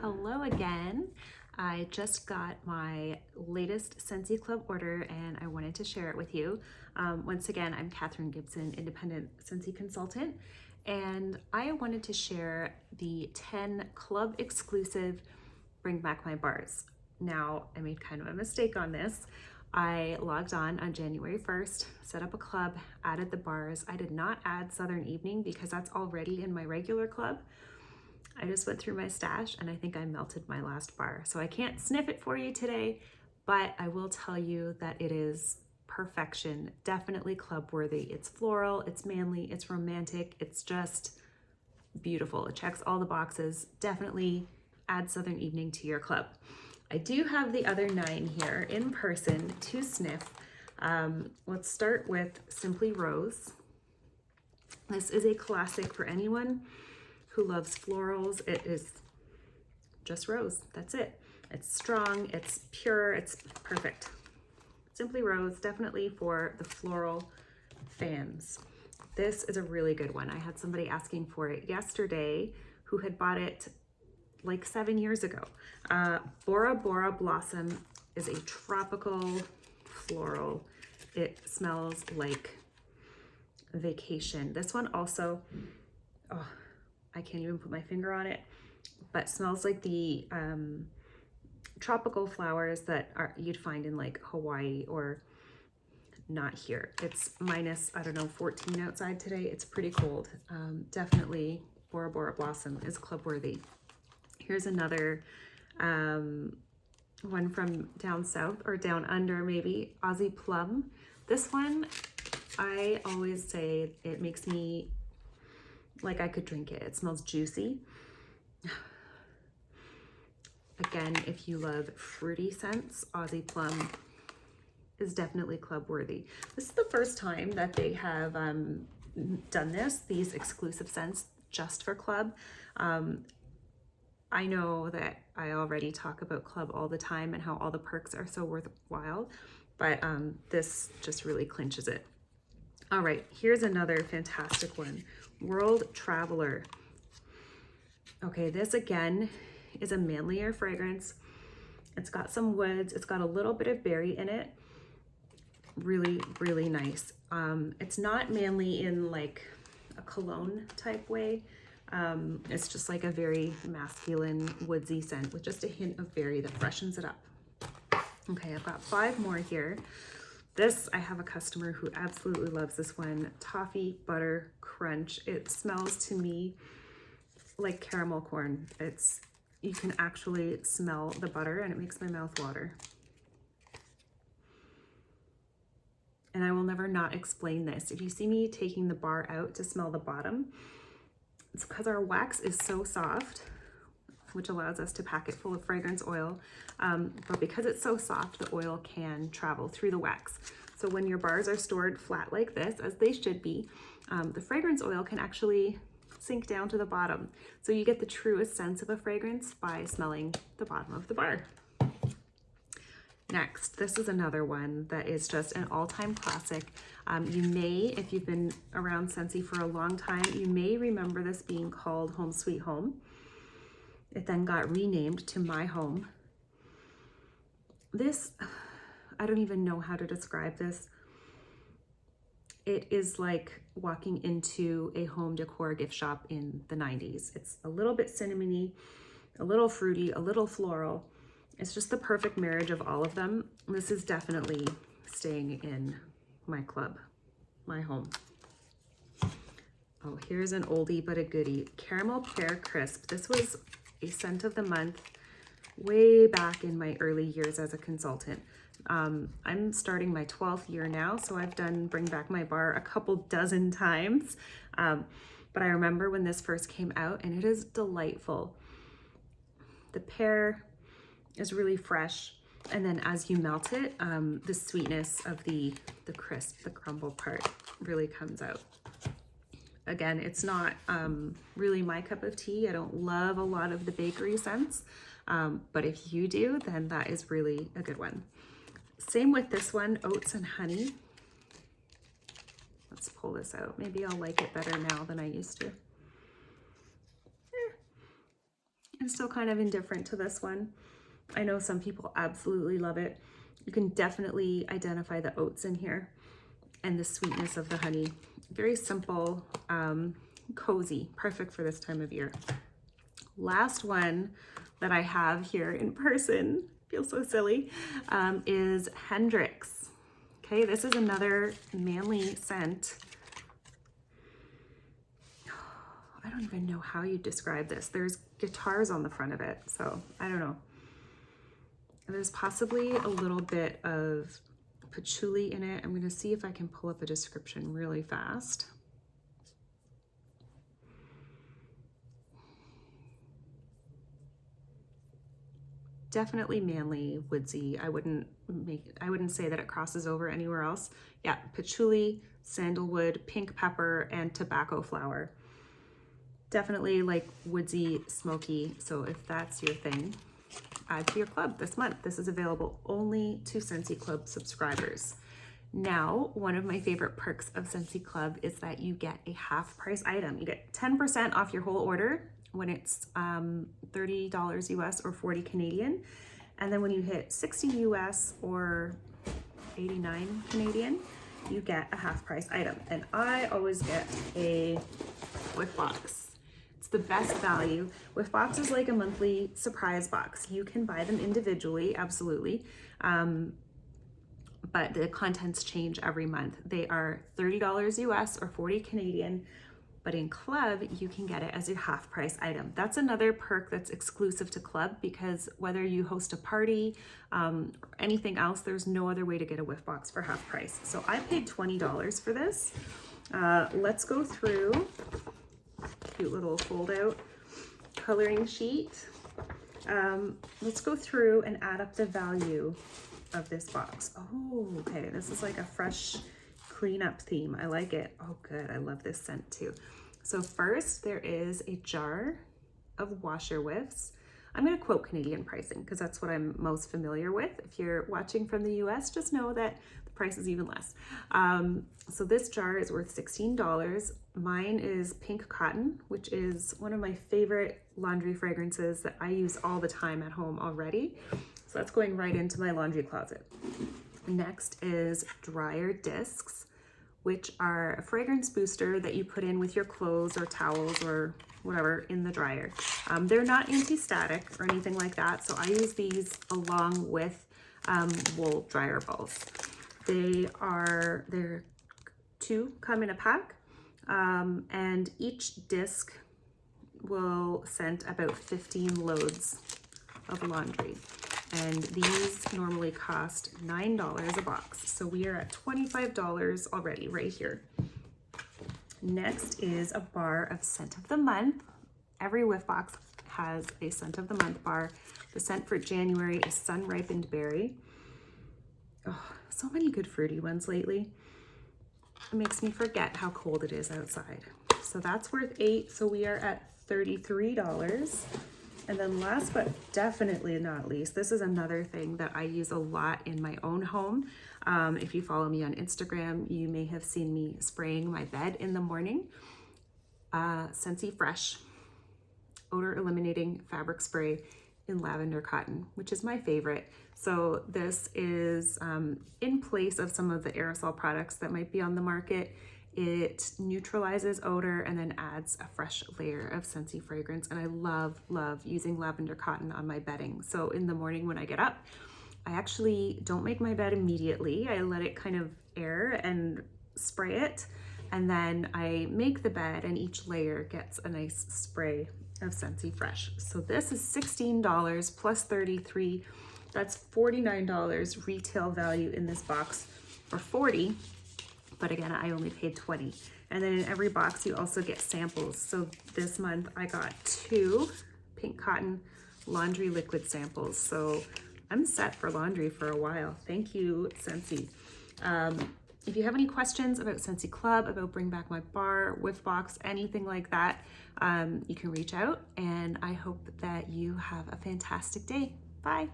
Hello again. I just got my latest Scentsy Club order and I wanted to share it with you. Once again, I'm Catherine Gibson, independent Scentsy consultant, and I wanted to share the 10 club exclusive Bring Back My Bars. Now, I made kind of a mistake on this. I logged on January 1st, set up a club, added the bars. I did not add Southern Evening because that's already in my regular club. I just went through my stash and I think I melted my last bar. So I can't sniff it for you today, but I will tell you that it is perfection, definitely club worthy. It's floral, it's manly, it's romantic, it's just beautiful. It checks all the boxes. Definitely add Southern Evening to your club. I do have the other 9 here in person to sniff. Let's start with Simply Rose. This is a classic for anyone who loves florals. It is just rose, that's it. It's strong, it's pure, it's perfect. Simply Rose, definitely for the floral fans. This is a really good one. I had somebody asking for it yesterday who had bought it like 7 years ago. Bora Blossom is a tropical floral. It smells like vacation. This one also, oh, I can't even put my finger on it, but smells like the tropical flowers that you'd find in like Hawaii or not here. It's minus, I don't know, 14 outside today. It's pretty cold. Definitely Bora Blossom is club worthy. Here's another one from down south or down under maybe, Aussie Plum. This one, I always say it makes me like I could drink it. It smells juicy. Again, if you love fruity scents, Aussie Plum is definitely club worthy. This is the first time that they have done these exclusive scents just for club. I know that I already talk about club all the time and how all the perks are so worthwhile, but this just really clinches it. All right, here's another fantastic one. World Traveler. Okay, this again is a manlier fragrance. It's got some woods. It's got a little bit of berry in it. Really, really nice. It's not manly in like a cologne type way. It's just like a very masculine woodsy scent with just a hint of berry that freshens it up. Okay, I've got 5 more here. This, I have a customer who absolutely loves this one. Toffee Butter Crunch. It smells to me like caramel corn. You can actually smell the butter and it makes my mouth water. And I will never not explain this. If you see me taking the bar out to smell the bottom, it's because our wax is so soft, which allows us to pack it full of fragrance oil. But because it's so soft, the oil can travel through the wax. So when your bars are stored flat like this, as they should be, the fragrance oil can actually sink down to the bottom. So you get the truest sense of a fragrance by smelling the bottom of the bar. Next, this is another one that is just an all-time classic. You may, if you've been around Scentsy for a long time, you may remember this being called Home Sweet Home. It then got renamed to My Home. This, I don't even know how to describe this. It is like walking into a home decor gift shop in the 90s. It's a little bit cinnamony, a little fruity, a little floral. It's just the perfect marriage of all of them. This is definitely staying in my club, my home. Oh, here's an oldie but a goodie. Caramel Pear Crisp. This was a scent of the month way back in my early years as a consultant. I'm starting my 12th year now, so I've done Bring Back My Bar a couple dozen times. But I remember when this first came out and it is delightful. The pear is really fresh. And then as you melt it, the sweetness of the crisp, the crumble part really comes out. Again, it's not really my cup of tea. I don't love a lot of the bakery scents, but if you do, then that is really a good one. Same with this one, Oats and Honey. Let's pull this out. Maybe I'll like it better now than I used to. I'm still kind of indifferent to this one. I know some people absolutely love it. You can definitely identify the oats in here and the sweetness of the honey. Very simple, cozy, perfect for this time of year. Last one that I have here in person, feel so silly, is Hendrix. Okay, this is another manly scent. I don't even know how you describe this. There's guitars on the front of it, so I don't know. There's possibly a little bit of patchouli in it. I'm gonna see if I can pull up a description really fast. Definitely manly, woodsy. I wouldn't say that it crosses over anywhere else. Yeah, patchouli, sandalwood, pink pepper, and tobacco flower. Definitely like woodsy, smoky. So if that's your thing, add to your club this month. This is available only to Scentsy Club subscribers. Now, one of my favorite perks of Scentsy Club is that you get a half price item. You get 10% off your whole order when it's $30 US or 40 Canadian. And then when you hit 60 US or 89 Canadian, you get a half price item. And I always get a Whiff Box. It's the best value. Whiff Box is like a monthly surprise box. You can buy them individually, absolutely. But the contents change every month. They are $30 US or 40 Canadian, but in Club, you can get it as a half price item. That's another perk that's exclusive to Club, because whether you host a party or anything else, there's no other way to get a Whiff Box for half price. So I paid $20 for this. Let's go through, cute little fold out coloring sheet. Let's go through and add up the value of this box. Oh, okay, this is like a fresh cleanup theme. I like it. Oh, good. I love this scent too. So first, there is a jar of washer whiffs. I'm going to quote Canadian pricing because that's what I'm most familiar with. If you're watching from the US, just know that the price is even less. So this jar is worth $16. Mine is Pink Cotton, which is one of my favorite laundry fragrances that I use all the time at home already. So that's going right into my laundry closet. Next is Dryer Discs, which are a fragrance booster that you put in with your clothes or towels or whatever in the dryer. They're not anti-static or anything like that, so I use these along with wool dryer balls. They're two come in a pack, and each disc will scent about 15 loads of laundry. And these normally cost $9 a box. So we are at $25 already right here. Next is a bar of scent of the month. Every Whiff Box has a scent of the month bar. The scent for January is Sun Ripened Berry. Oh, so many good fruity ones lately. It makes me forget how cold it is outside. So that's worth $8. So we are at $33. And then last but definitely not least, this is another thing that I use a lot in my own home. If you follow me on Instagram, you may have seen me spraying my bed in the morning. Scentsy Fresh odor eliminating fabric spray in lavender cotton, which is my favorite. So this is in place of some of the aerosol products that might be on the market. It neutralizes odor and then adds a fresh layer of Scentsy fragrance. And I love using lavender cotton on my bedding. So in the morning when I get up, I actually don't make my bed immediately. I let it kind of air and spray it. And then I make the bed and each layer gets a nice spray of Scentsy Fresh. So this is $16 plus $33. That's $49 retail value in this box, or $40. But again, I only paid $20. And then in every box, you also get samples. So this month I got 2 Pink Cotton laundry liquid samples. So I'm set for laundry for a while. Thank you, Scentsy. If you have any questions about Scentsy Club, about Bring Back My Bar, Whiff Box, anything like that, you can reach out. And I hope that you have a fantastic day. Bye.